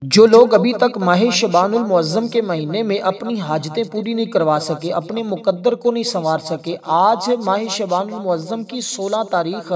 जो लोग अभी तक माह शबानुल मुअज़्ज़म के महीने में अपनी हाजतें पूरी नहीं करवा सके, अपने मुकद्दर को नहीं संवार सके, आज माह शबानुल मुअज़्ज़म की 16 तारीख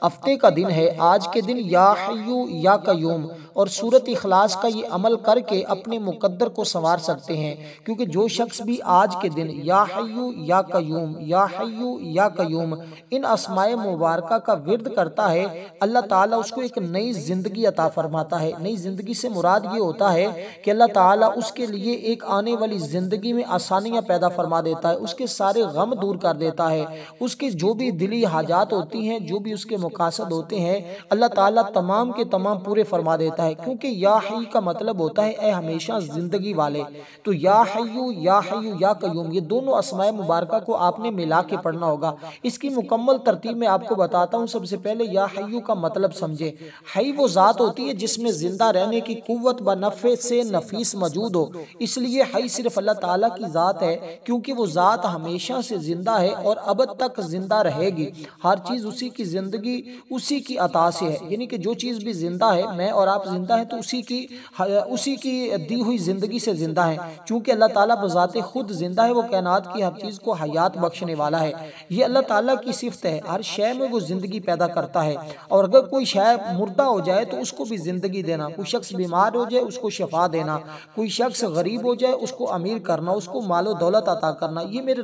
हफ्ते का दिन है। आज के दिन या हय्यू या कय्यूम और सूरत इखलास का ये अमल करके अपने मुकद्दर को संवार सकते हैं। क्योंकि जो शख्स भी आज के दिन या हय्यू या कय्यूम, या हय्यू या कय्यूम इन अस्माए मुबारका का विर्द करता है, अल्लाह ताला उसको एक नई जिंदगी अता फरमाता है। नई जिंदगी से मुराद ये होता है कि अल्लाह ताला उसके लिए एक आने वाली जिंदगी में आसानियां पैदा फरमा देता है, उसके सारे गम दूर कर देता है, उसकी जो भी दिली हाजात होती हैं, जो भी उसके मुकासद होते हैं, अल्लाह ताला तमाम के तमाम पूरे फरमा देता है। क्योंकि या हय्य का मतलब होता है ए हमेशा जिंदगी वाले। तो या हय्यू या कय्यूम ये दोनों अस्माए मुबारका को आपने मिला के पढ़ना होगा। इसकी मुकम्मल तरतीब में आपको बताता हूँ। सबसे पहले या हय्यू का मतलब समझे। हय्य वो जात होती है जिसमें जिंदा रहने की कुव्वत व नफ़े से नफीस मौजूद हो, इसलिए हय्य सिर्फ अल्लाह ताला की जात है, क्योंकि वो जात हमेशा से जिंदा है और अब तक जिंदा रहेगी। हर चीज उसी की जिंदगी उसी की अता से है, यानी कि जो चीज भी जिंदा है, मैं और आप जिंदा है तो उसी की दी हुई जिंदगी से जिंदा है। चूंकि अल्लाह ताला बजाते खुद जिंदा है, वो कायनात की हर चीज को हयात बख्शने वाला है। ये अल्लाह ताला की सिफत है, हर शय में वो जिंदगी पैदा करता है। और अगर कोई शय मुर्दा हो जाए तो उसको भी जिंदगी देना, कोई शख्स बीमार हो जाए उसको शफा देना, कोई शख्स गरीब हो जाए उसको अमीर करना, उसको मालो दौलत अता करना, ये मेरे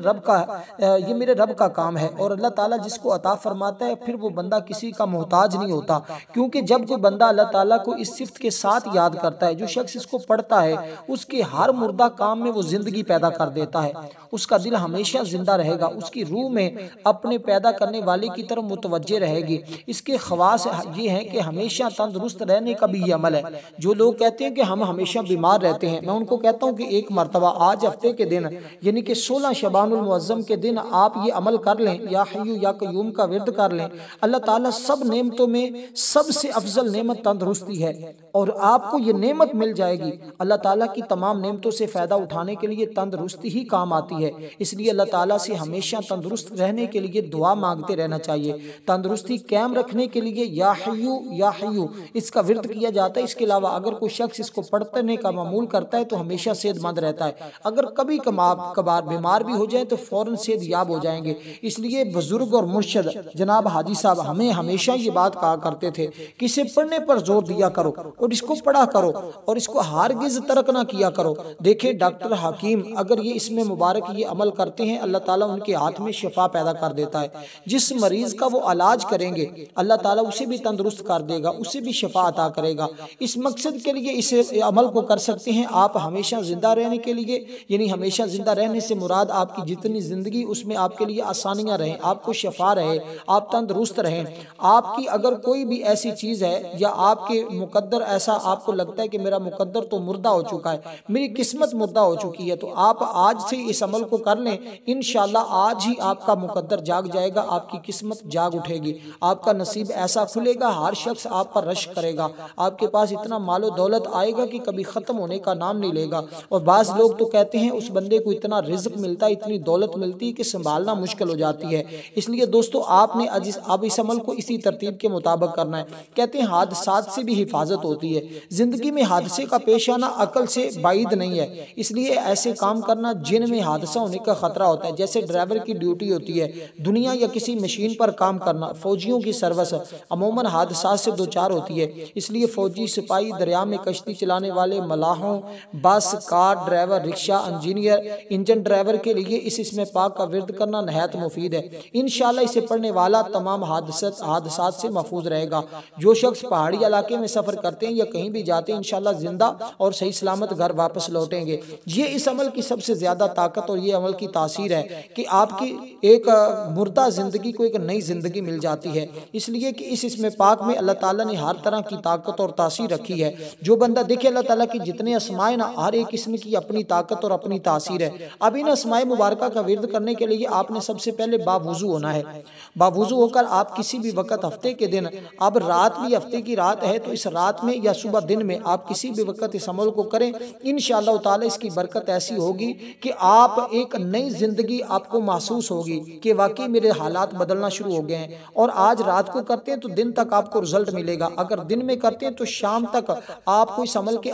रब का काम है। और अल्लाह ताला जिसको अता फरमाता है फिर वो बंदा किसी का मोहताज नहीं होता। क्योंकि जब कोई बंदा अल्लाह ताला को इस सिफत के साथ याद करता है, जो शख्स इसको पढ़ता है, उसके हर मुर्दा काम में वो जिंदगी पैदा कर देता है। उसका दिल हमेशा जिंदा रहेगा, उसकी रूह में अपने पैदा करने वाले की तरफ मुतवज्जे रहेगी। इसके खवास ये हैं कि हमेशा तंदुरुस्त रहने का भी ये अमल है। जो लोग कहते हैं कि हम हमेशा बीमार रहते हैं, मैं उनको कहता हूं कि एक मरतबा आज हफ्ते के दिन यानी कि 16 शबानुल मुअज़्ज़म के दिन आप ये अमल कर लें, या हय्यू या कय्यूम का विर्द कर लें। अल्लाह ताला सब नेमतों में सबसे अफजल नेमत तंदुरुस्ती है और आपको ये नेमत मिल जाएगी। अल्लाह ताला की तमाम नेमतों से फ़ायदा उठाने के लिए तंदुरुस्ती ही काम आती है। इसलिए अल्लाह ताला से हमेशा तंदुरुस्त रहने के लिए दुआ मांगते रहना चाहिए। तंदुरुस्ती कायम रखने के लिए या हय्यू इसका विर्द किया जाता है। इसके अलावा अगर कोई शख्स इसको पढ़ने का मामूल करता है तो हमेशा सेहतमंद रहता है। अगर कभी कभार बीमार भी हो जाए तो फौरन सेहतयाब हो जाएंगे। इसलिए बुजुर्ग और मुर्शद जनाब हाजी साहब हमें हमेशा ये बात कहा करते थे कि इसे पढ़ने पर जोर दिया करो और इसको पढ़ा करो और इसको हारगिज तर्क ना किया करो। देखिए डॉक्टर हकीम अगर ये इसमें मुबारक ये अमल करते हैं, अल्लाह ताला उनके हाथ में शिफा पैदा कर देता है। जिस मरीज का वो इलाज करेंगे अल्लाह ताला उसे भी तंदुरुस्त कर देगा, उसे भी शिफा अता करेगा। इस मकसद के लिए इस अमल को कर सकते हैं आप हमेशा जिंदा रहने के लिए। यानी हमेशा जिंदा रहने से मुराद आपकी जितनी जिंदगी उसमें आपके लिए आसानियां रहें, आपको शफा रहे, आप तंदुरुस्त रहें। आपकी अगर कोई भी ऐसी चीज है या आपके मुकद्दर ऐसा आपको लगता है कि मेरा मुकद्दर तो मुर्दा हो चुका है, मेरी किस्मत मुर्दा हो चुकी है, तो आप आज से इस अमल को कर लें। इंशाल्लाह आज ही आपका मुकद्दर जाग जाएगा, आपकी किस्मत जाग उठेगी, आपका नसीब ऐसा खुलेगा, हर शख्स आप पर रश करेगा, आपके पास इतना मालो दौलत आएगा कि कभी खत्म होने का नाम नहीं लेगा। और बाज लोग तो कहते हैं उस बंदे को इतना रिज्क मिलता है, इतनी दौलत मिलती है कि संभालना मुश्किल हो जाती है। इसलिए दोस्तों आपने अब इस अमल को इसी तरतीब के मुताबिक करना है। कहते हैं हादसात से भी हिफाजत होती है। जिंदगी में हादसे का पेश आना अकल से बाइद नहीं है, इसलिए ऐसे काम करना जिनमें हादसा होने का खतरा होता है। जैसे ड्राइवर की ड्यूटी होती है, दुनिया या किसी मशीन पर काम करना, फौजियों की सर्विस अमूमन हादसा से दो चार होती है। इसलिए फौजी, सिपाही, दरिया में कश्ती चलाने वाले, मलाहों, बस, car driver, rickshaw engineer, engine driver के लिए इस इसमें पाक का विर्द करना नहायत मुफीद है। इंशाल्लाह इसे पढ़ने वाला तमाम हादसात से महफूज रहेगा। जो शख्स पहाड़ी इलाके में सफर करते हैं या कहीं भी जाते हैं, इंशाल्लाह जिंदा और सही सलामत घर वापस लौटेंगे। ये इस अमल की सबसे ज्यादा ताकत और ये अमल की तासीर है कि आपकी एक मुर्दा जिंदगी को एक नई जिंदगी मिल जाती है। इसलिए कि इस इसमें पाक में अल्लाह ताला ने हर तरह की ताकत और तासीर रखी है। जो बंदा देखे अल्लाह ताला की जितने अस्माए ना, हर एक किस्म की अपनी ताकत और अपनी तासीर है। अब इन अस्माए मुबारका का विर्द करने के लिए आपने सबसे पहले बावुजू होना है। बावुजू होकर आप किसी भी वक्त हफ्ते के दिन, अब रात भी हफ्ते की रात है तो इस रात में या सुबह दिन में, आप किसी भी वक्त इस अमल को करें, इंशाअल्लाह ताला इसकी बरकत ऐसी होगी कि आप एक नई जिंदगी आपको महसूस होगी कि वाकई मेरे हालात बदलना शुरू हो गए हैं। और आज रात को करते हैं तो दिन तक आपको रिजल्ट मिलेगा, अगर दिन में करते हैं तो शाम तक आपको इस अमल के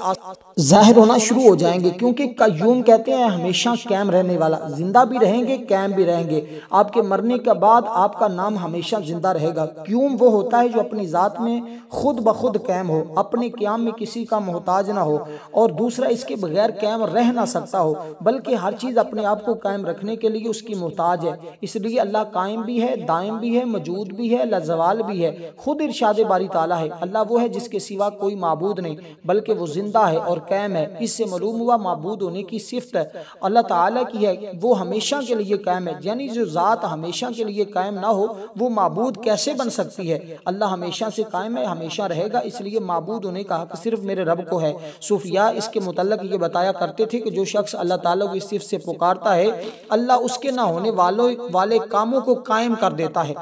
जाहिर होना शुरू हो जाएंगे, क्योंकि कय्यूम कहते हैं हमेशा कायम रहने वाला, जिंदा भी रहेंगे कायम भी रहेंगे। आपके मरने के बाद आपका नाम हमेशा जिंदा रहेगा। क्यूम वो होता है जो अपनी जात में खुद ब खुद कायम हो, अपने क्याम में किसी का मोहताज ना हो, और दूसरा इसके बगैर कायम रह ना सकता हो, बल्कि हर चीज अपने आप को कायम रखने के लिए उसकी मोहताज है। इसलिए अल्लाह कायम भी है, दायम भी है, मौजूद भी है, लाजवाल भी है। खुद इरशाद बारी ताला है, अल्लाह वो है जिसके सिवा कोई माबूद नहीं, बल्कि वो जिंदा है और कायम है। इससे मालूम हुआ माबूद होने की सिफत अल्लाह ताला की है, वो हमेशा के लिए कायम है। यानी जो जात हमेशा के लिए कायम ना हो वो माबूद कैसे बन सकती है? अल्लाह हमेशा से कायम है, हमेशा रहेगा, इसलिए माबूद होने का हक सिर्फ मेरे रब को है। सूफिया इसके मुतल्लिक ये बताया करते थे कि जो शख्स अल्लाह ताला को इस सिफ़त से पुकारता है, अल्लाह उसके ना होने वाले कामों को कायम कर देता है,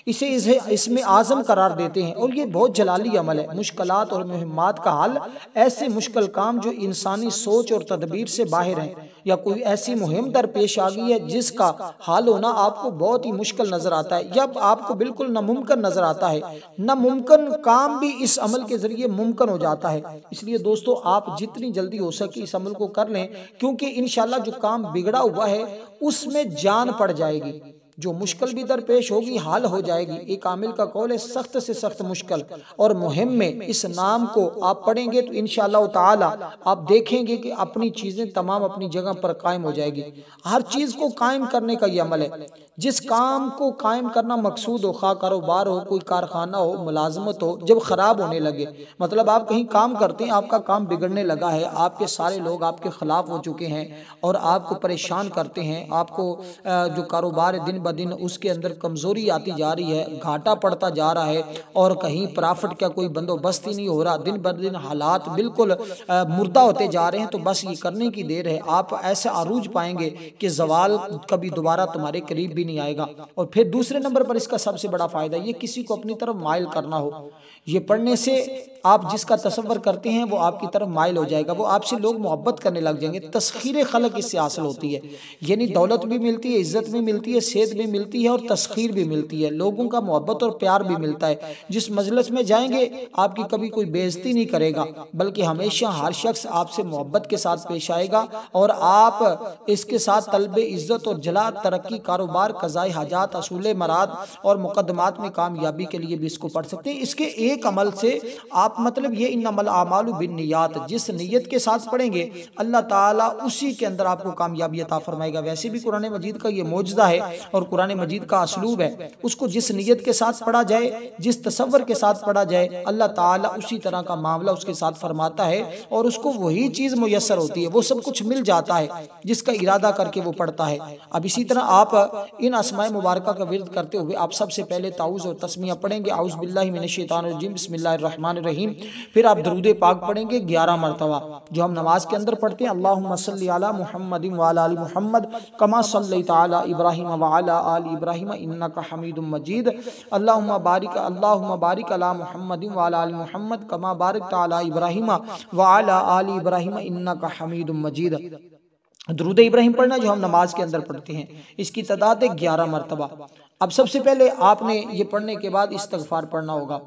इसे इसमें आज़म करार देते हैं। और ये बहुत जलाली अमल है। मुश्किलात और मुहिम्मात का हल, ऐसे मुश्किल काम जो इंसानी सोच और तदबीर से बाहर हैं, या कोई ऐसी मुहिम दरपेश आ गई है जिसका हाल होना आपको बहुत ही मुश्किल नजर आता है, या आपको बिल्कुल नामुमकिन नजर आता है, नामुमकिन काम भी इस अमल के जरिए मुमकिन हो जाता है। इसलिए दोस्तों आप जितनी जल्दी हो सके इस अमल को कर लें, क्योंकि इंशाल्लाह जो काम बिगड़ा हुआ है उसमें जान पड़ जाएगी, जो मुश्किल भी दरपेश होगी हाल हो जाएगी। एक आमिल का कौल है, सख्त से सख्त मुश्किल और मुहिम में इस नाम को आप पढ़ेंगे तो इंशाअल्लाह ताला आप देखेंगे कि अपनी चीजें तमाम अपनी जगह पर कायम हो जाएगी। हर चीज को कायम करने का ये अमल है। जिस काम को कायम करना मकसूद हो, खा कारोबार हो, कोई कारखाना हो, मुलाजमत हो, जब खराब होने लगे, मतलब आप कहीं काम करते हैं, आपका काम बिगड़ने लगा है, आपके सारे लोग आपके खिलाफ हो चुके हैं और आपको परेशान करते हैं, आपको जो कारोबार है दिन ब दिन उसके अंदर कमजोरी आती जा रही है, घाटा पड़ता जा रहा है, और कहीं प्रॉफिट का कोई बंदोबस्त ही नहीं हो रहा, दिन ब दिन हालात बिल्कुल मुर्दा होते जा रहे हैं, तो बस ये करने की देर है। आप ऐसा अरूज पाएंगे कि जवाल कभी दोबारा तुम्हारे करीब भी नहीं आएगा। और फिर दूसरे नंबर पर इसका सबसे बड़ा फायदा ये किसी को अपनी तरफ माइल करना हो, ये पढ़ने से आप जिसका तसव्वुर करते हैं वो आपकी तरफ माइल हो जाएगा, वो आपसे लोग मोहब्बत करने लग जाएंगे। तस्खीर खलक इससे हासिल होती है, यानी दौलत भी मिलती है, इज्जत भी मिलती है, सेहत भी मिलती है और तस्खीर भी मिलती है, लोगों का मोहब्बत और प्यार भी मिलता है। जिस मजलिस में जाएंगे आपकी कभी कोई बेइज्जती नहीं करेगा, बल्कि हमेशा हर शख्स आपसे मोहब्बत के साथ पेश आएगा और आप इसके साथ तलब इज्जत और जला, तरक्की, कारोबार, कज़ाए हाजात, असूल मराद और मुकद्दमात में कामयाबी के लिए भी इसको पढ़ सकते हैं। इसके एक अमल से आप मतलब ये इन्नमल आमालु बिन्नियात, जिस नीयत के साथ पढ़ेंगे अल्लाह ताला उसी के अंदर आपको कामयाबी अता फरमाएगा। वैसे भी कुरान मजीद का ये मौजज़ा है और कुरान मजीद का असलूब है, उसको जिस नीयत के साथ पढ़ा जाए, जिस तसव्वुर के साथ पढ़ा जाए, अल्लाह ताला उसी तरह का मामला उसके साथ फरमाता है और उसको वही चीज़ मुयस्सर होती है, वो सब कुछ मिल जाता है जिसका इरादा करके वो पढ़ता है। अब इसी तरह आप इन अस्माए मुबारका का विर्द करते हुए आप सबसे पहले ताऊज़ और तस्मिया पढ़ेंगे, औज़ु बिल्लाहि मिनश शैतानिर रजीम, बिस्मिल्लाहिर रहमानिर रहीम। फिर आप दरूद पाक पढ़ेंगे 11 मरतबा, जो हम नमाज के अंदर पढ़ते हैं, अल्लाहुम्मा सल्ली अला मुहम्मदिन व अला आलि मुहम्मद कमा सल्लैता अला इब्राहीम व अला आलि इब्राहीम इन्नका हमीदुम मजीद, अल्लाहुम्मा बारिक अला मुहम्मदिन व अला आलि मुहम्मद कमा बारकता अला इब्राहीम व अला आलि इब्राहीम इन्नका हमीदुम मजीद। दुरूद इब्राहिम पढ़ना जो हम नमाज के अंदर पढ़ते हैं, इसकी तादाद है 11 मरतबा। अब सबसे पहले आपने ये पढ़ने के बाद इस्तगफार पढ़ना होगा।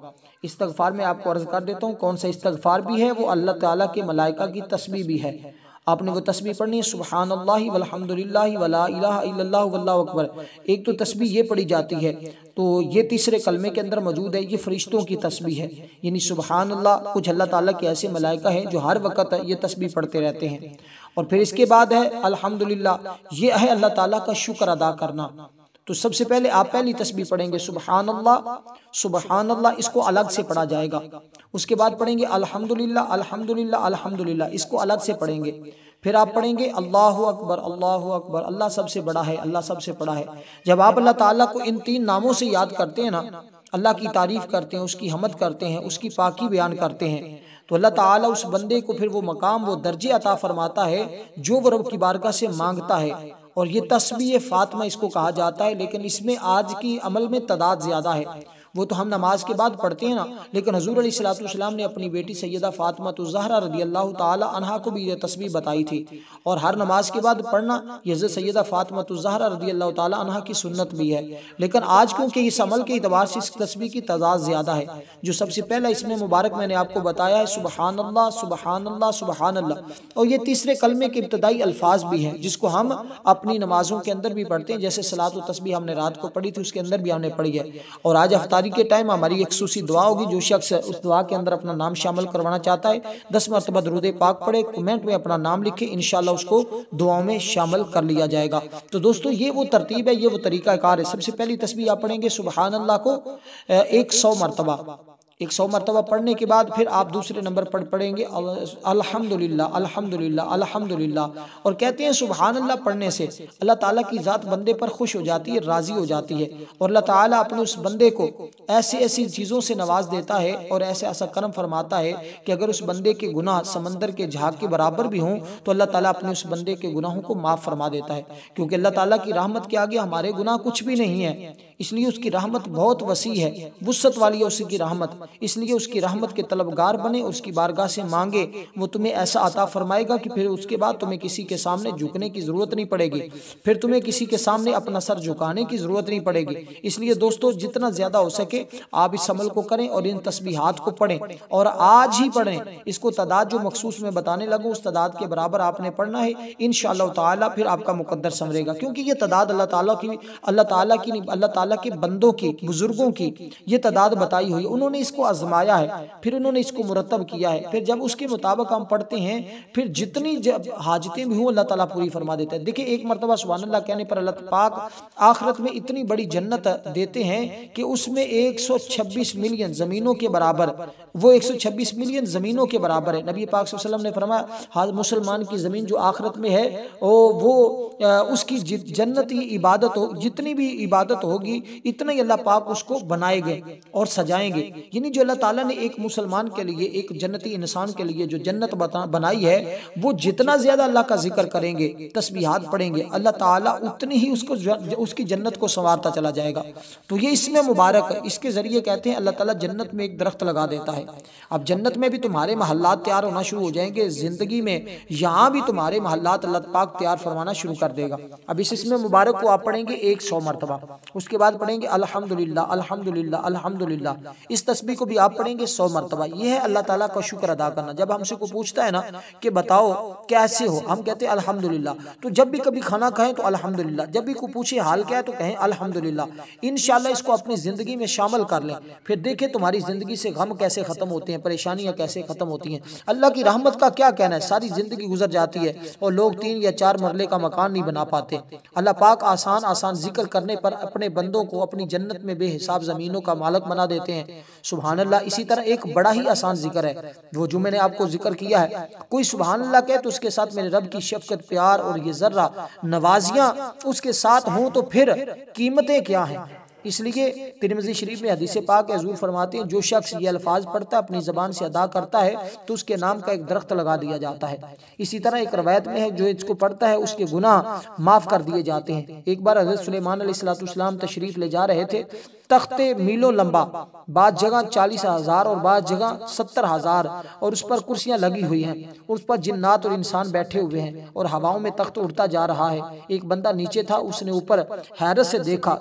इस्तगफार में आपको अर्ज कर देता हूँ कौन सा इस्तगफार भी है, वो अल्लाह ताला के मलाइका की तस्बीह भी है। आपने वो तस्बीह पढ़नी है, सुब्हानल्लाहि वल्हम्दुलिल्लाहि वला इलाहा इल्लल्लाह वल्लाहु अकबर। एक तो तस्बीह ये पढ़ी जाती है, तो ये तीसरे कलमे के अंदर मौजूद है, ये फरिश्तों की तस्बीह है, यानी सुब्हानल्लाह। कुछ अल्लाह ताला के ऐसे मलाइका हैं जो हर वक्त ये तस्बीह पढ़ते रहते हैं। और फिर इसके बाद है अल्हम्दुलिल्लाह, ये है अल्लाह ताला का शुक्र अदा करना। तो सबसे पहले आप पहली तस्बीह पढ़ेंगे सुब्हानल्लाह, सुब्हानल्लाह, इसको अलग से पढ़ा जाएगा। उसके बाद पढ़ेंगे अल्हम्दुलिल्लाह, अल्हम्दुलिल्लाह, अल्हम्दुलिल्लाह, इसको अलग से पढ़ेंगे। फिर आप पढ़ेंगे अल्लाहु अकबर, अल्लाहु अकबर, अल्लाह सबसे बड़ा है, अल्लाह सबसे बड़ा है। जब आप अल्लाह ताला को इन 3 नामों से याद करते हैं ना, अल्लाह की तारीफ करते हैं, उसकी हमद करते हैं, उसकी पाकी बयान करते हैं, तो अल्लाह ताला उस बंदे को फिर वो मकाम, वो दर्जे अता फरमाता है जो वो रब की बारगाह से मांगता है। और ये तस्बीह फातिमा इसको कहा जाता है, लेकिन इसमें आज की अमल में तादाद ज़्यादा है। वो तो हम नमाज के बाद पढ़ते हैं ना, लेकिन हुजूर अलैहिस्सलातु वस्सलाम ने अपनी बेटी सैयदा फातिमा ज़हरा रज़ियल्लाहु ताला अन्हा को भी ये तस्बीह बताई थी, और हर नमाज के बाद पढ़ना ये सैयदा फातिमा ज़हरा रज़ियल्लाहु ताला अन्हा की सुन्नत भी है। लेकिन आज क्योंकि इस अमल के इतबार से इस तस्बीह की तादाद ज़्यादा है, जो सबसे पहला इसमें मुबारक मैंने आपको बताया है सुबहानल्लाह सुबहानल्लाह सुबहानल्लाह, और ये तीसरे कलमे के इब्तदाई अल्फाज भी हैं जिसको हम अपनी नमाजों के अंदर भी पढ़ते हैं, जैसे सलात व तस्बीह हमने रात को पढ़ी थी उसके अंदर भी हमने पढ़ी है। और आज अफ्तारी के टाइम हमारी एक खुसूसी दुआ होगी, जो शख्स उस दुआ के अंदर अपना नाम शामिल करवाना चाहता है 10 मरतबा दुरूद पाक पढ़े, कमेंट में अपना नाम लिखे, इंशाल्लाह उसको दुआओं में शामिल कर लिया जाएगा। तो दोस्तों ये वो तरतीब है, ये वो तरीका कार है। सबसे पहली तस्बीह आप पढ़ेंगे सुबहान अल्लाह को 100 मरतबा, 100 मरतबा पढ़ने के बाद फिर आप दूसरे नंबर पर पढ़ेंगे अल्हम्दुलिल्लाह अल्हम्दुलिल्लाह अल्हम्दुलिल्लाह। और कहते हैं सुबहान अल्लाह पढ़ने से अल्लाह ताला की ज़ात बंदे पर खुश हो जाती है, राज़ी हो जाती है, और अल्लाह ताला अपने उस बंदे को ऐसी ऐसी चीज़ों से नवाज देता है और ऐसे ऐसा करम फरमाता है कि अगर उस बंदे के गुनाह समंदर के झाग के बराबर भी हों तो अल्लाह ताला अपने उस बंदे के गुनाहों को माफ़ फरमा देता है, क्योंकि अल्लाह ताला की रहमत के आगे हमारे गुनाह कुछ भी नहीं है। इसलिए उसकी रहमत बहुत वसी है, वुसअत वाली है उसकी रहमत, इसलिए उसकी रहमत के तलबगार बने, उसकी बारगाह से मांगे, वो तुम्हें ऐसा अता फरमाएगा कि फिर उसके बाद तुम्हें किसी के सामने झुकने की ज़रूरत नहीं पड़ेगी, फिर तुम्हें किसी के सामने अपना सर झुकाने की ज़रूरत नहीं पड़ेगी। इसलिए दोस्तों जितना ज़्यादा हो सके आप इस अमल को करें और इन तस्बीहात को पढ़ें, और आज ही पढ़ें। इसको तादाद जो मखसूस में बताने लगूँ उस तादाद के बराबर आपने पढ़ना है, इंशाअल्लाह ताला फिर आपका मुकद्दर संवरेगा, क्योंकि ये तादाद अल्लाह ताला की अल्लाह ताला के बंदों की, बुजुर्गों की ये तादाद बताई हुई है। उन्होंने इसको आजमाया है, फिर उन्होंने इसको मुरतब किया है, फिर जब उसके मुताबिक हम पढ़ते हैं फिर जितनी हाजतें भी हों अल्लाह ताला पूरी फरमा देता है। देखिए एक मरतबा सुभान अल्लाह कहने पर अल्लाह पाक आखिरत में इतनी बड़ी जन्नत देते हैं कि उसमें 126 मिलियन ज़मीनों के बराबर, वो 126 मिलियन ज़मीनों के बराबर है। नबी पाक सल्लल्लाहु अलैहि वसल्लम ने फरमाया मुसलमान की ज़मीन जो आखिरत में है वो उसकी जन्नती इबादत हो, जितनी भी इबादत होगी इतना ही अल्लाह पाक उसको बनाएंगे और सजाएंगे। यानी जो अल्लाह ताला ने एक मुसलमान के लिए, एक जन्नती इंसान के लिए जो जन्नत बनाई है, वो जितना ज्यादा अल्लाह का जिक्र करेंगे, तस्बीहात पढ़ेंगे, अल्लाह ताला उतनी ही उसको उसकी जन्नत को संवारता चला जाएगा। तो ये इसमें मुबारक है। इसके जरिए कहते हैं अल्लाह ताला जन्नत में एक दरख्त लगा देता है। अब जन्नत में भी तुम्हारे महल्लात तैयार होना शुरू हो जाएंगे, जिंदगी में यहाँ भी तुम्हारे महल्लात अल्लाह पाक तैयार फरमाना शुरू कर देगा। अब इसमें मुबारक को आप पढ़ेंगे 100 मरतबा, उसके बाद पढ़ेंगे अल्हम्दुलिल्लाह अल्हम्दुलिल्लाह अल्हम्दुलिल्लाह। इस तस्बीह को भी आप पढ़ेंगे 100 मरतबा। ये है अल्लाह ताला का शुक्र अदा करना। जब हमसे को पूछता है ना कि बताओ कैसे हो, हम कहते हैं अल्हम्दुलिल्लाह। तो जब भी कभी खाना खाएं तो अल्हम्दुलिल्लाह, जब भी कोई पूछे हाल क्या है तो कहें अल्हम्दुलिल्लाह। इंशाल्लाह इसको अपनी जिंदगी में शामिल कर लें, फिर देखें तुम्हारी जिंदगी से गम कैसे खत्म होते हैं, परेशानियां कैसे खत्म होती हैं। अल्लाह की रहमत का क्या कहना है, सारी जिंदगी गुजर जाती है और लोग 3 या 4 मरले का मकान नहीं बना पाते। अल्लाह पाक आसान आसान जिक्र करने पर अपने बंदों को अपनी जन्नत में बेहिसाब जमीनों का मालिक बना देते हैं। सुभान अल्लाह। इसी तरह एक बड़ा ही आसान जिक्र है वो जो मैंने आपको जिक्र किया है, कोई सुभान अल्लाह कहे तो उसके साथ मेरे रब की शफकत, प्यार और ये जर्रा नवाजियां उसके साथ हों तो फिर कीमतें क्या हैं। इसलिए तिरमिज़ी शरीफ में हदीस पाक हुज़ूर फरमाते हैं जो शख्स ये अल्फाज पढ़ता है, अपनी ज़बान से अदा करता है तो उसके नाम का एक दरख्त लगा दिया जाता है। इसी तरह एक रवायत में है जो इसको पढ़ता है उसके गुनाह माफ़ कर दिए जाते हैं। एक बार हज़रत सुलेमान अलैहिस्सलाम तशरीफ़ ले जा रहे थे, तख्ते मीलों लंबा, बाद जगह 40,000 और बाद जगह 70,000, और उस पर कुर्सियां लगी हुई हैं, उस पर जिन्नात और इंसान बैठे हुए हैं और हवाओं में तख्त उड़ता जा रहा है। एक बंदा नीचे था, उसने ऊपर हैरत से देखा,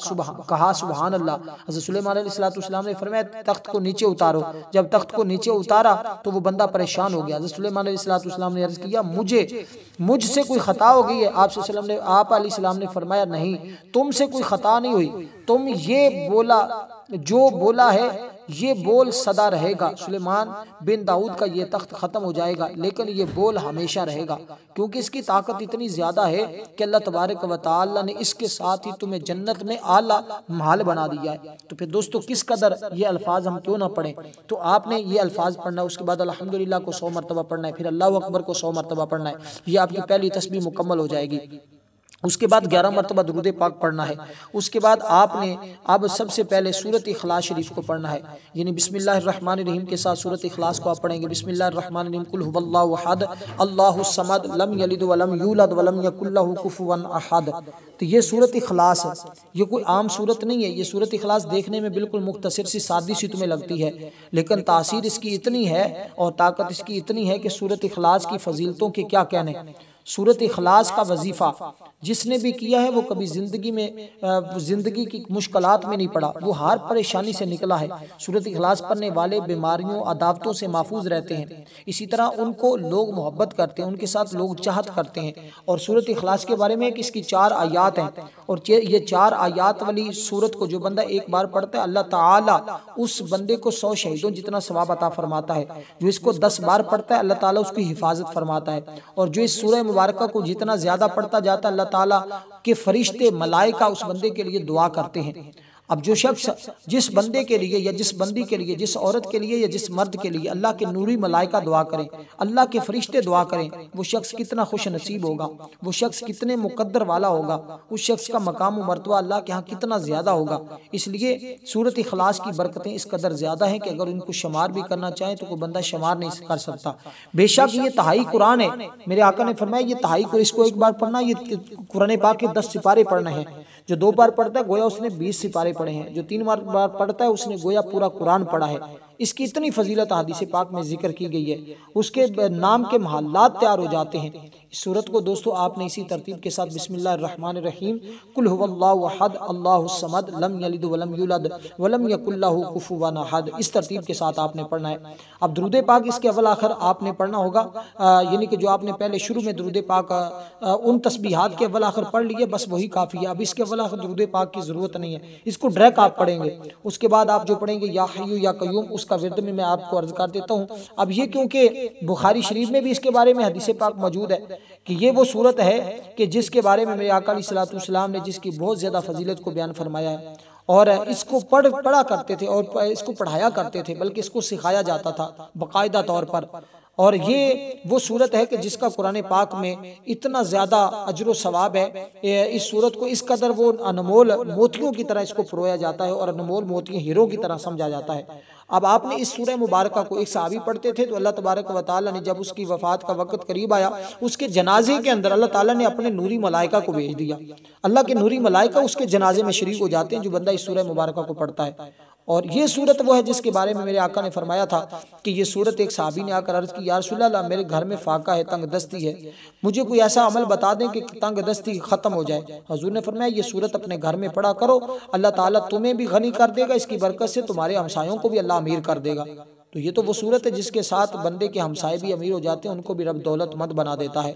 कहा सुभान अल्लाह। हज़रत सुलेमान अलैहिस्सलाम ने फरमाया तख्त को नीचे उतारो। जब तख्त को नीचे उतारा तो वो बंदा परेशान हो गया। हज़रत सुलेमान अलैहिस्सलाम ने अर्ज़ किया मुझसे कोई खता हो गई है? आप अलैहिस्सलाम ने फरमाया नहीं, तुमसे कोई खता नहीं हुई, तुम ये बोला जो बोला है ये बोल सदा रहेगा। सुलेमान बिन दाऊद का ये तख्त खत्म हो जाएगा लेकिन ये बोल हमेशा रहेगा, क्योंकि इसकी ताकत इतनी ज्यादा है कि अल्लाह तबारक व तआला ने इसके साथ ही तुम्हें जन्नत में आला महल बना दिया है। तो फिर दोस्तों किस कदर ये अल्फाज हम क्यों ना पढ़ें। तो आपने ये अल्फाज पढ़ना है, उसके बाद अल्हम्दुलिल्लाह को 100 मरतबा पढ़ना है, फिर अल्लाहु अकबर को 100 मरतबा पढ़ना है। ये आपकी पहली तस्बीह मुकम्मल हो जाएगी। उसके बाद 11 मरतबा दुरूद पाक पढ़ना है। उसके बाद आपने अब सबसे पहले सूरत इखलास शरीफ को पढ़ना है, यानी बिस्मिल्लाहिर्रहमानिर्रहीम के साथ सूरत इखलास को आप पढ़ेंगे। बिस्मिल्लाहिर्रहमानिर्रहीम कुल हुवल्लाहु अहद अल्लाहुस समद लम यलिद वलम यूलद वलम यकुल लहू कुफुवन अहद। तो ये सूरत इखलास है, ये कोई आम सूरत नहीं है। ये सूरत इखलास देखने में बिल्कुल मुख्तसर सी सादी सी तुम्हें लगती है, लेकिन तासीर इसकी इतनी है और ताकत इसकी इतनी है कि सूरत इखलास की फजीलतों के क्या कहने। सूरत इखलास का वजीफ़ा जिसने भी किया है वो कभी ज़िंदगी की मुश्किलात में नहीं पड़ा, वो हर परेशानी से निकला है। सूरत इखलास पढ़ने वाले बीमारियों अदावतों से महफूज रहते हैं। इसी तरह उनको लोग मोहब्बत करते हैं, उनके साथ लोग चाहत करते हैं। और सूरत इखलास के बारे में कि इसकी 4 आयात हैं, और ये 4 आयात वाली सूरत को जो बंदा एक बार पढ़ता है अल्लाह ताला उस बंदे को 100 शहीदों जितना सवाब अता फरमाता है। जो इसको 10 बार पढ़ता है अल्लाह ताला उसकी हिफाजत फरमाता है। और जो इस सूरह मुबारका को जितना ज्यादा पढ़ता जाता है अल्लाह ताला के फरिश्ते मलाइका उस बंदे के लिए दुआ करते हैं। अब जो शख्स जिस बंदे के लिए या जिस बंदी के लिए, जिस औरत के लिए या जिस मर्द के लिए अल्लाह के नूरी मलाइका दुआ करें, अल्लाह के फरिश्ते दुआ करें, वो शख्स कितना खुश नसीब होगा, वो शख्स कितने मुकद्दर वाला होगा, उस शख्स का मकाम मर्तबा अल्लाह के यहाँ कितना ज़्यादा होगा। इसलिए सूरत इखलास की बरकतें इस कदर ज़्यादा हैं कि अगर उनको शुमार भी करना चाहे तो कोई बंदा शुमार नहीं कर सकता। बेशक ये तहाई कुरान है, मेरे आका ने फरमाया ये तहाई को, इसको एक बार पढ़ना, ये कुरान पाक के 10 सिपारे पढ़ने हैं। जो 2 बार पढ़ता है गोया उसने 20 सिपारे पढ़े हैं, जो 3 बार पढ़ता है उसने गोया पूरा कुरान पढ़ा है। इसकी इतनी फजीलत हदीस पाक में जिक्र की गई है, उसके नाम के महल्लात तैयार हो जाते हैं। इस सूरत को दोस्तों आपने इसी तरतीब के साथ बिस्मिल्लाहिर्रहमानिर्रहीम कुल हुवल्लाहु अहद अल्लाहुस समद लम यलिद वलम यूलद वलम यकुल लहू कुफुवन अहद, इस तरतीब के साथ आपने पढ़ना है। अब दुरूद पाक इसके अव्वल आखिर आपने पढ़ना होगा, यानी कि जो आपने पहले शुरू में दुरूद पाक उन तस्बीहात के अव्वल आखिर पढ़ लिए, बस वही काफ़ी है। अब इसके अव्वल आखिर दुरूद पाक की ज़रूरत नहीं है, इसको डायरेक्ट आप पढ़ेंगे। उसके बाद आप जो पढ़ेंगे या हय्यु या कय्यूम, उसका विर्द में मैं आपको अर्ज कर देता हूँ। अब ये क्योंकि बुखारी शरीफ में भी इसके बारे में हदीस पाक मौजूद है कि ये वो सूरत है कि जिसके बारे में मेरे आका अलैहिस्सलातु वस्सलाम ने जिसकी बहुत ज़्यादा फजीलत को बयान फरमाया है, और इसको पढ़ा करते थे और इसको पढ़ाया करते थे, बल्कि इसको सिखाया जाता था बाकायदा तौर पर। और ये वो सूरत है कि जिसका कुरान पाक में इतना ज़्यादा अजर व सवाब है। इस सूरत को इस कदर वो अनमोल मोतियों की तरह इसको परोया जाता है और अनमोल मोतियों हीरो की तरह समझा जाता है। अब आपने इस सूरह मुबारका को एक सहाबी पढ़ते थे, तो अल्लाह तबारक व तआला ने जब उसकी वफ़ात का वक्त करीब आया, उसके जनाजे के अंदर अल्लाह ताला ने अपने नूरी मलाइका को भेज दिया। अल्लाह के नूरी मलाइका उसके जनाजे में शरीक हो जाते हैं जो बंदा इस सूरह मुबारका को पढ़ता है। और ये सूरत वो है जिसके बारे में मेरे आका ने फरमाया था कि ये सूरत, एक सहाबी ने आकर अर्ज की, या रसूल अल्लाह मेरे घर में फाका है, तंग दस्ती है, मुझे कोई ऐसा अमल बता दें कि तंग दस्ती ख़त्म हो जाए। हुजूर ने फरमाया ये सूरत अपने घर में पढ़ा करो, अल्लाह ताला तुम्हें भी गनी कर देगा, इसकी बरकत से तुम्हारे हमसायों को भी अल्लाह अमीर कर देगा। तो ये तो वो सूरत है जिसके साथ बंदे के हमसाए भी अमीर हो जाते हैं, उनको भी रब दौलतमंद बना देता है।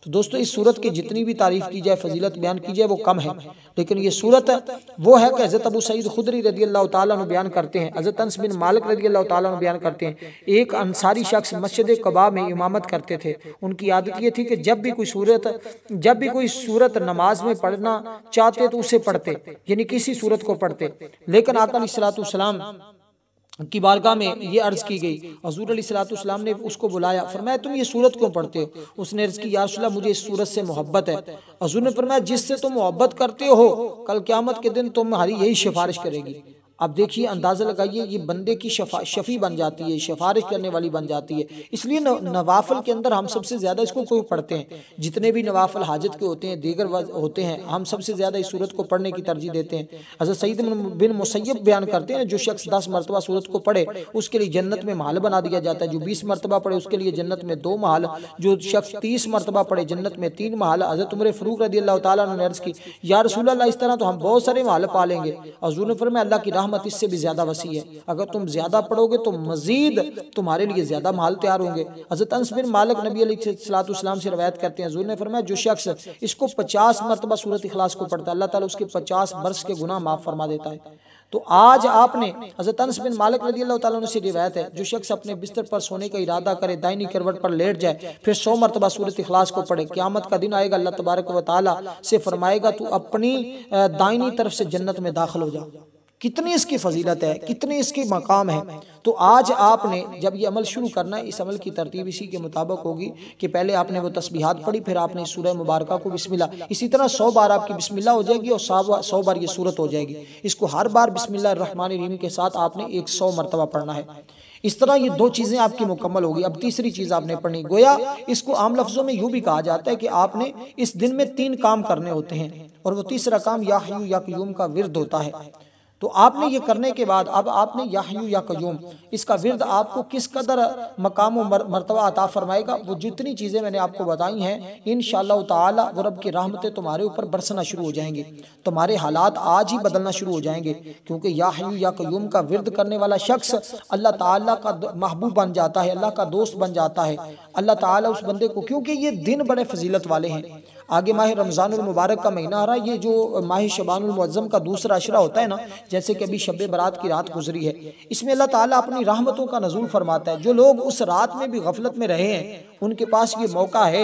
तो दोस्तों इस सूरत की जितनी भी तारीफ की जाए, फजीलत बयान की जाए, वो कम है, लेकिन ये सूरत वो है कि हज़रत अबू सईद खुदरी रज़ी अल्लाह ताला अन्हु बयान करते हैं, हज़रत अनस बिन मालिक रज़ी अल्लाह ताला अन्हु बयान करते हैं, एक अंसारी शख्स मस्जिद क़बा में इमामत करते थे। उनकी आदत ये थी कि जब भी कोई सूरत नमाज में पढ़ना चाहते तो उसे पढ़ते, यानी किसी सूरत को पढ़ते। लेकिन आका अलैहिस्सलातु वस्सलाम की बारगाह में ये अर्ज़ की गई, हुज़ूर अलैहिस्सलातु वस्सलाम ने उसको बुलाया, फरमाया तुम ये सूरत क्यों पढ़ते हो? उसने अर्ज़ की, या रसूल अल्लाह मुझे इस सूरत से मोहब्बत है। हुज़ूर ने फरमाया जिससे तुम मोहब्बत करते हो कल क़यामत के दिन तुम्हारी यही सिफारिश करेगी। अब देखिए, अंदाज़ा लगाइए, ये बंदे की शफ़ी बन जाती है, सिफारिश करने वाली बन जाती है। इसलिए नवाफिल के अंदर हम सबसे ज़्यादा इसको क्यों पढ़ते हैं? जितने भी नवाफिल हाजत के होते हैं, दीगर होते हैं, हम सबसे ज़्यादा इस सूरत को पढ़ने की तरजीह देते हैं। हज़रत सईद बिन मुसय्यब बयान करते हैं, जो शख्स 10 मरतबा सूरत को पढ़े उसके लिए जन्नत में महल बना दिया जाता है, जो 20 मरतबा पढ़े उसके लिए जन्नत में 2 महल, जो शख्स 30 मरतबा पढ़े जन्नत में 3 महल। हज़रत उमर फ़ारूक रज़ी अल्लाह ताला अन्हु ने अर्ज़ की, या रसूल अल्लाह इस तरह तो हम बहुत सारे महल पा लेंगे। हुज़ूर ने फरमाया अल्लाह की रहमत इससे भी ज़्यादा वसी है, अगर तुम ज्यादा पढ़ोगे तो मजीद तुम्हारे लिए ज्यादा माल तैयार होंगे। हज़रत अनस बिन मालिक नबी अलैहिस्सलातु वस्सलाम से रवायत करते हैं, हुज़ूर ने फरमाया जो शख्स इसको 50 मरतबा सूरत इखलास को पढ़ता है अल्लाह ताला उसके 50 बरस के गुनाह माफ फरमा देता है। तो आज आपने हज़रत अनस बिन मालिक रज़ियल्लाहु ताला अन्हु से रिवायत है, जो शख्स अपने बिस्तर पर सोने का इरादा करे, दाहिनी करवट पर लेट जाए, फिर 100 मरतबा सूरत इखलास को पढ़े, क़यामत का दिन आएगा, अल्लाह तबारक व तआला से फरमाएगा तू अपनी दाहिनी तरफ से जन्नत में दाखिल हो जा। कितनी इसकी फजीलत है, कितनी इसकी मकाम है। तो आज आपने जब ये अमल शुरू करना है, इस अमल की तरतीब इसी के मुताबिक होगी कि पहले आपने वो तस्बीहात पढ़ी, फिर आपने सूरह मुबारका को बिस्मिल्लाह, इसी तरह 100 बार आपकी बिस्मिल्लाह हो जाएगी और 100 बार ये सूरत हो जाएगी। इसको हर बार बिस्मिल्लाहिर्रहमानिर्रहीम के साथ आपने 100 मरतबा पढ़ना है। इस तरह ये दो चीज़ें आपकी मुकम्मल होगी। अब तीसरी चीज़ आपने पढ़नी, गोया इसको आम लफ्ज़ों में यूँ भी कहा जाता है कि आपने इस दिन में 3 काम करने होते हैं और वो तीसरा काम या हय्यू या क़य्यूम का विर्द होता है। तो आपने ये करने के बाद अब आपने या हय्यू या क़य्यूम, इसका विर्द आपको किस कदर मकाम व मर्तबा अता फरमाएगा, वो जितनी चीज़ें मैंने आपको बताई हैं इंशाअल्लाह ताला वो रब की रहमतें तुम्हारे ऊपर बरसना शुरू हो जाएंगी। तुम्हारे हालात आज ही बदलना शुरू हो जाएंगे, क्योंकि या हय्यू या क़य्यूम का विर्द करने वाला शख्स अल्लाह ताला का महबूब बन जाता है, अल्लाह का दोस्त बन जाता है। अल्लाह ताला उस बंदे को, क्योंकि ये दिन बड़े फजीलत वाले हैं। आगे माह रमज़ानुल मुबारक का महीना आ रहा है, ये जो माह शबानुल मुअज़्ज़म का दूसरा अशरा होता है ना, जैसे कि अभी शब बरात की रात गुजरी है, इसमें अल्लाह ताला अपनी रहमतों का नज़ूल फरमाता है। जो लोग उस रात में भी गफलत में रहे हैं उनके पास ये मौका है,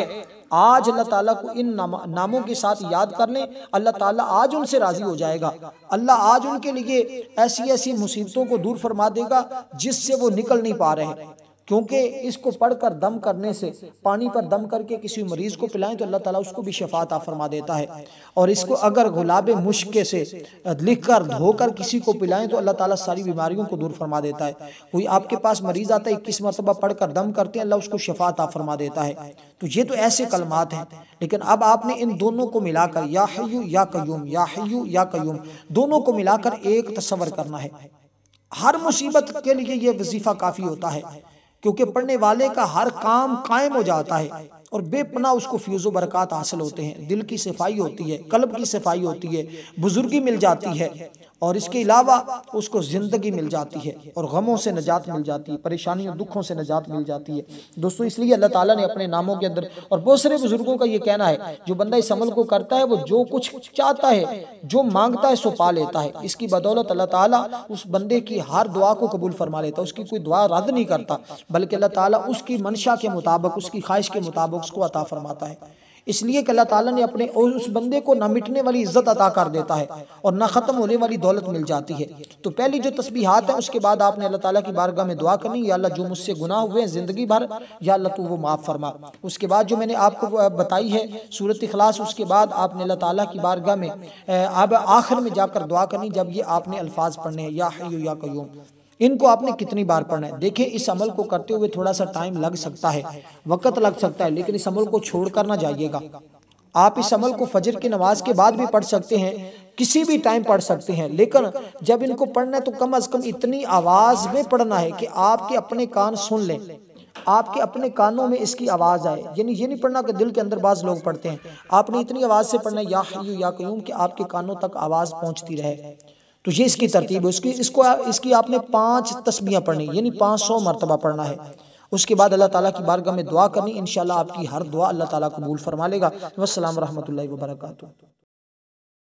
आज अल्लाह ताला को इन नामों के साथ याद कर लें, अल्लाह ताला आज उनसे राजी हो जाएगा। अल्लाह आज उनके लिए ऐसी ऐसी मुसीबतों को दूर फरमा देगा जिससे वो निकल नहीं पा रहे। क्योंकि इसको पढ़कर दम करने से, पानी पर दम करके किसी मरीज़ को पिलाएं तो अल्लाह ताला उसको भी शफा अता फरमा देता है। और इसको अगर गुलाब मुश्क से लिखकर धोकर किसी को पिलाएं तो अल्लाह ताला सारी बीमारियों को दूर फरमा देता है। कोई आपके पास मरीज़ आता है, 21 मरतबा पढ़कर दम करते हैं, अल्लाह उसको शफा अता फरमा देता है। तो ये तो ऐसे कलमात हैं। लेकिन अब आपने इन दोनों को मिलाकर या हय्यू या क़य्यूम, या हय्यू या क़य्यूम, दोनों को मिलाकर एक तसव्वुर करना है। हर मुसीबत के लिए ये वजीफ़ा काफ़ी होता है, क्योंकि पढ़ने वाले का हर काम कायम हो जाता है और बेपना उसको फ्यूज़ बरक़ात हासिल होते हैं। दिल की सफाई होती है, कल्ब की सफाई होती है, बुजुर्गी मिल जाती है और इसके अलावा उसको ज़िंदगी मिल जाती है और गमों से नजात मिल जाती है, परेशानियों दुखों से नजात मिल जाती है। दोस्तों, इसलिए अल्लाह ताला ने अपने नामों के अंदर, और बहुत सारे बुजुर्गों का ये कहना है, जो बंदा इस अमल को करता है वो जो कुछ चाहता है, जो मांगता है सो पा लेता है। इसकी बदौलत अल्लाह ताला उस बंदे की हर दुआ को कबूल फरमा लेता है, उसकी कोई दुआ रद्द नहीं करता, बल्कि अल्लाह ताला उसकी मंशा के मुताबिक, उसकी ख्वाहिश के मुताबिक उसको अता फरमाता है। इसलिए कि अल्लाह ताला ने अपने उस बंदे को न मिटने वाली इज्जत अता कर देता है और न ख़त्म होने वाली दौलत मिल जाती है। तो पहली जो तस्बीहात है, उसके बाद आपने अल्लाह ताला की बारगाह में दुआ करनी, या अल्लाह जो मुझसे गुनाह हुए हैं ज़िंदगी भर, या अल्लाह तू वो माफ़ फरमा। उसके बाद जो मैंने आपको बताई है सूरत इखलास, उसके बाद आपने अल्लाह ताला की बारगाह में अब आखिर में जाकर दुआ करनी, जब ये आपने अल्फाज पढ़ने हैं, या हय्यू या क़य्यूम। इनको आपने कितनी बार पढ़ना है? देखिए, इस अमल को करते हुए थोड़ा सा टाइम लग सकता है, वक्त लग सकता है, लेकिन इस अमल को छोड़कर ना जाइएगा। आप इस अमल को फजर की नमाज के बाद भी पढ़ सकते हैं, किसी भी टाइम पढ़ सकते हैं, लेकिन जब इनको पढ़ना है तो कम अज कम इतनी आवाज़ में पढ़ना है कि आपके अपने कान सुन लें, आपके अपने कानों में इसकी आवाज़ आए। यानी ये नहीं पढ़ना कि दिल के अंदर बाज़ लोग पढ़ते हैं, आपने इतनी आवाज़ से पढ़ना है या हय्यू या क़य्यूम कि आपके कानों तक आवाज़ पहुँचती रहे। तो ये इसकी तरतीब है। इसकी आपने 5 तस्बीहां पढ़नी, यानी 500 मरतबा पढ़ना है। उसके बाद अल्लाह ताला की बारगाह में दुआ करनी, इंशाअल्लाह आपकी हर दुआ अल्लाह ताला कबूल फरमा लेगा। वस्सलाम रहमतुल्लाहि व बरकातुहू।